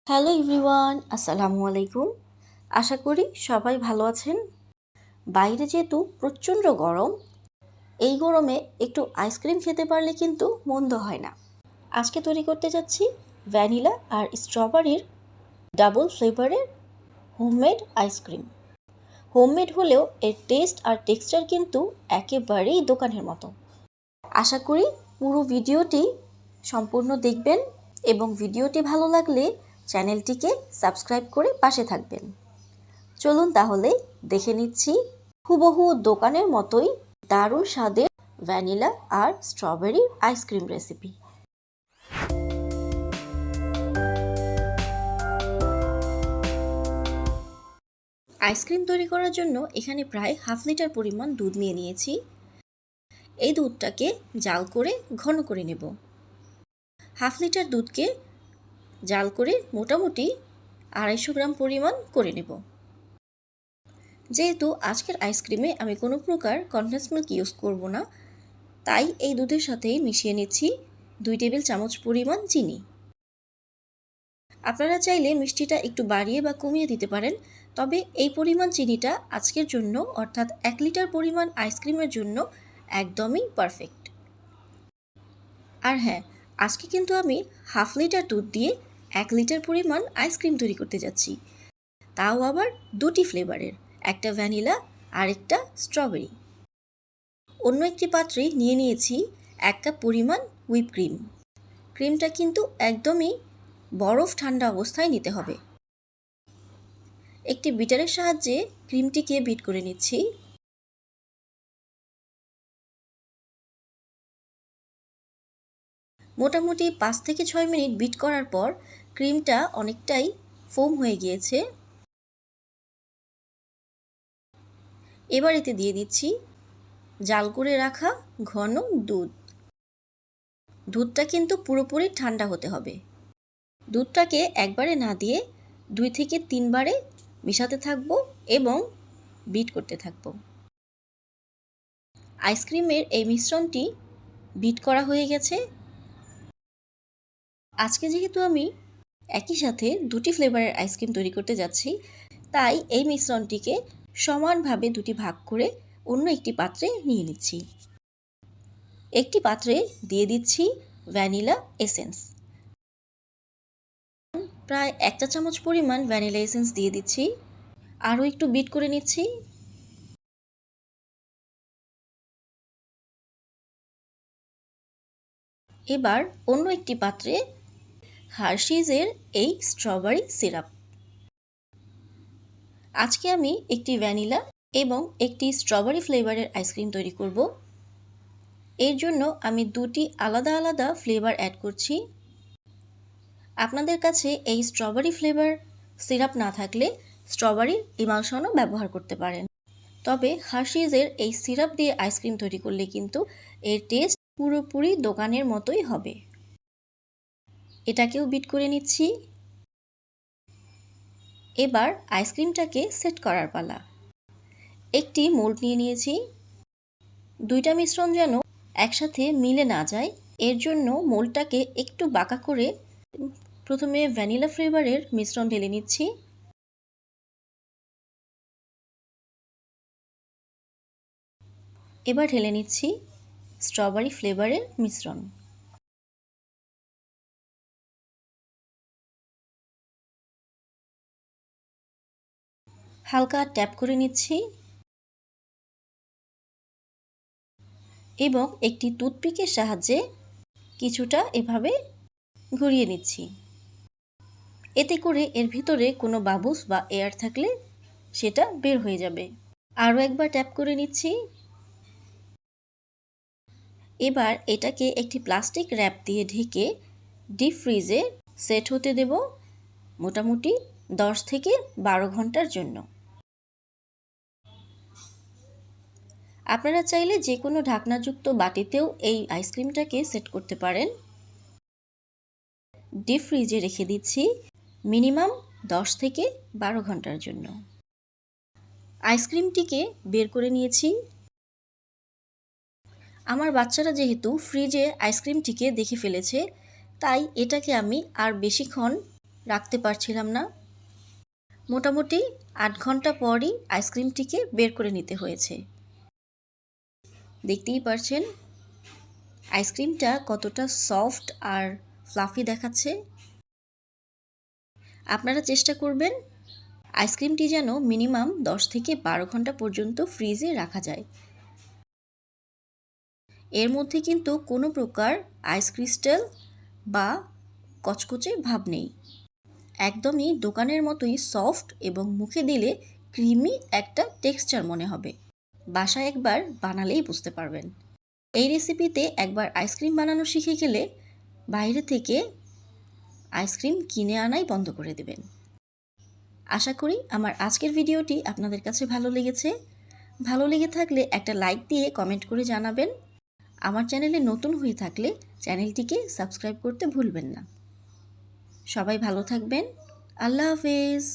Hello everyone, আসসালামু আলাইকুম। আশা করি সবাই ভালো আছেন। বাইরে যেহেতু প্রচণ্ড গরম, এই গরমে একটু আইসক্রিম খেতে পারলে কিন্তু মন্দ হয় না। আজকে তৈরি করতে যাচ্ছি ভ্যানিলা আর স্ট্রবেরির ডাবল ফ্লেভারের হোমমেড আইসক্রিম। হোমমেড হলেও এর টেস্ট আর টেক্সচার কিন্তু একেবারেই দোকানের মতো। আশা করি পুরো ভিডিওটি সম্পূর্ণ দেখবেন এবং ভিডিওটি ভালো লাগলে চ্যানেলটিকে সাবস্ক্রাইব করে পাশে থাকবেন। চলুন তাহলে দেখে নিচ্ছি হুবহু দোকানের মতোই দারুণ স্বাদের ভ্যানিলা আর স্ট্রবেরির আইসক্রিম রেসিপি। আইসক্রিম তৈরি করার জন্য এখানে প্রায় হাফ লিটার পরিমাণ দুধ নিয়েছি। এই দুধটাকে জাল করে ঘন করে নেব। হাফ লিটার দুধকে জাল করে মোটামুটি 250 গ্রাম পরিমাণ করে নেব। যেহেতু আজকের আইসক্রিমে আমি কোনো প্রকার কনডেন্স মিল্ক ইউজ করব না, তাই এই দুধের সাথেই মিশিয়ে নিচ্ছি 2 টেবিল চামচ পরিমাণ চিনি। আপনারা চাইলে মিষ্টিটা একটু বাড়িয়ে বা কমিয়ে দিতে পারেন, তবে এই পরিমাণ চিনিটা আজকের জন্য অর্থাৎ 1 লিটার পরিমাণ আইসক্রিমের জন্য একদমই পারফেক্ট। আর হ্যাঁ, আজকে কিন্তু আমি হাফ লিটার দুধ দিয়ে 1 লিটার পরিমাণ আইসক্রিম তৈরি করতে যাচ্ছি, তাও আবার দুটি ফ্লেভারের, একটা ভ্যানিলা আর একটা স্ট্রবেরি। অন্য একটি পাত্রে নিয়ে নিয়েছি 1 কাপ পরিমাণ হুইপ ক্রিম। ক্রিমটা কিন্তু একদমই বরফ ঠান্ডা অবস্থায় নিতে হবে। একটি বিটারের সাহায্যে ক্রিমটিকে বিট করে নিচ্ছি। মোটামুটি 5 থেকে 6 মিনিট বিট করার পর ক্রিমটা অনেকটাই ফোম হয়ে গিয়েছে। এবার এতে দিয়ে দিচ্ছি জাল করে রাখা ঘন দুধ। দুধটা কিন্তু পুরোপুরি ঠান্ডা হতে হবে। দুধটাকে একবারে না দিয়ে 2 থেকে 3 বারে মিশাতে থাকবো এবং বিট করতে থাকবো। আইসক্রিমের এই মিশ্রণটি বিট করা হয়ে গেছে। আজকে যেহেতু আমি একই সাথে দুটি ফ্লেভারের আইসক্রিম তৈরি করতে যাচ্ছি, তাই এই মিশ্রণটিকে সমানভাবে দুটি ভাগ করে অন্য একটি পাত্রে নিয়ে নিচ্ছি। একটি পাত্রে দিয়ে দিচ্ছি ভ্যানিলা এসেন্স। প্রায় 1 চা চামচ পরিমাণ ভ্যানিলা এসেন্স দিয়ে দিচ্ছি। আরও একটু বিট করে নিচ্ছি। এবার অন্য একটি পাত্রে হার্শিজের এই স্ট্রবেরি সিরাপ। আজকে আমি একটি ভ্যানিলা এবং একটি স্ট্রবেরি ফ্লেভারের আইসক্রিম তৈরি করব। এর জন্য আমি দুটি আলাদা আলাদা ফ্লেভার অ্যাড করছি। আপনাদের কাছে এই স্ট্রবেরি ফ্লেভার সিরাপ না থাকলে স্ট্রবেরির ইমালশনও ব্যবহার করতে পারেন। তবে হার্শিজের এই সিরাপ দিয়ে আইসক্রিম তৈরি করলে কিন্তু এর টেস্ট পুরোপুরি দোকানের মতোই হবে। এটাকেও বিট করে নিচ্ছি। এবার আইসক্রিমটাকে সেট করার পালা। একটি মোল্ড নিয়ে নিয়েছি। দুইটা মিশ্রণ যেন একসাথে মিলে না যায়, এর জন্য মোল্ডটাকে একটু বাঁকা করে প্রথমে ভ্যানিলা ফ্লেভারের মিশ্রণ ঢেলে নিচ্ছি। এবার ঢেলে নিচ্ছি স্ট্রবেরি ফ্লেভারের মিশ্রণ। হালকা ট্যাপ করে নিচ্ছি এবং একটি টুথপিকের সাহায্যে কিছুটা এভাবে ঘুরিয়ে নিচ্ছি। এতে করে এর ভিতরে কোনো বাবলস বা এয়ার থাকলে সেটা বের হয়ে যাবে। আরও একবার ট্যাপ করে নিচ্ছি। এবার এটাকে একটি প্লাস্টিক র্যাপ দিয়ে ঢেকে ডিপ ফ্রিজে সেট হতে দেব মোটামুটি 10 থেকে 12 ঘন্টার জন্য। আপনারা চাইলে যে কোনো ঢাকনাযুক্ত বাটিতেও এই আইসক্রিমটাকে সেট করতে পারেন। ডিপ ফ্রিজে রেখে দিচ্ছি মিনিমাম 10 থেকে 12 ঘন্টার জন্য। আইসক্রিমটিকে বের করে নিয়েছি। আমার বাচ্চারা যেহেতু ফ্রিজে আইসক্রিমটিকে দেখে ফেলেছে, তাই এটাকে আমি আর বেশিক্ষণ রাখতে পারছিলাম না। মোটামুটি 8 ঘন্টা পরই আইসক্রিমটিকে বের করে নিতে হয়েছে। দেখতেই পারছেন আইসক্রিমটা কতটা সফট আর ফ্লাফি দেখাচ্ছে। আপনারা চেষ্টা করবেন আইসক্রিমটি যেন মিনিমাম 10 থেকে 12 ঘন্টা পর্যন্ত ফ্রিজে রাখা যায়। এর মধ্যে কিন্তু কোনো প্রকার আইস ক্রিস্টাল বা কচকচে ভাব নেই। একদমই দোকানের মতোই সফট এবং মুখে দিলে ক্রিমি একটা টেক্সচার মনে হবে। বাসায় একবার বানালেই বুঝতে পারবেন। এই রেসিপিতে একবার আইসক্রিম বানানো শিখে গেলে বাইরে থেকে আইসক্রিম কিনে আনাই বন্ধ করে দেবেন। আশা করি আমার আজকের ভিডিওটি আপনাদের কাছে ভালো লেগেছে। ভালো লেগে থাকলে একটা লাইক দিয়ে কমেন্ট করে জানাবেন। আমার চ্যানেলে নতুন হয়ে থাকলে চ্যানেলটিকে সাবস্ক্রাইব করতে ভুলবেন না। সবাই ভালো থাকবেন। আল্লাহ হাফেজ।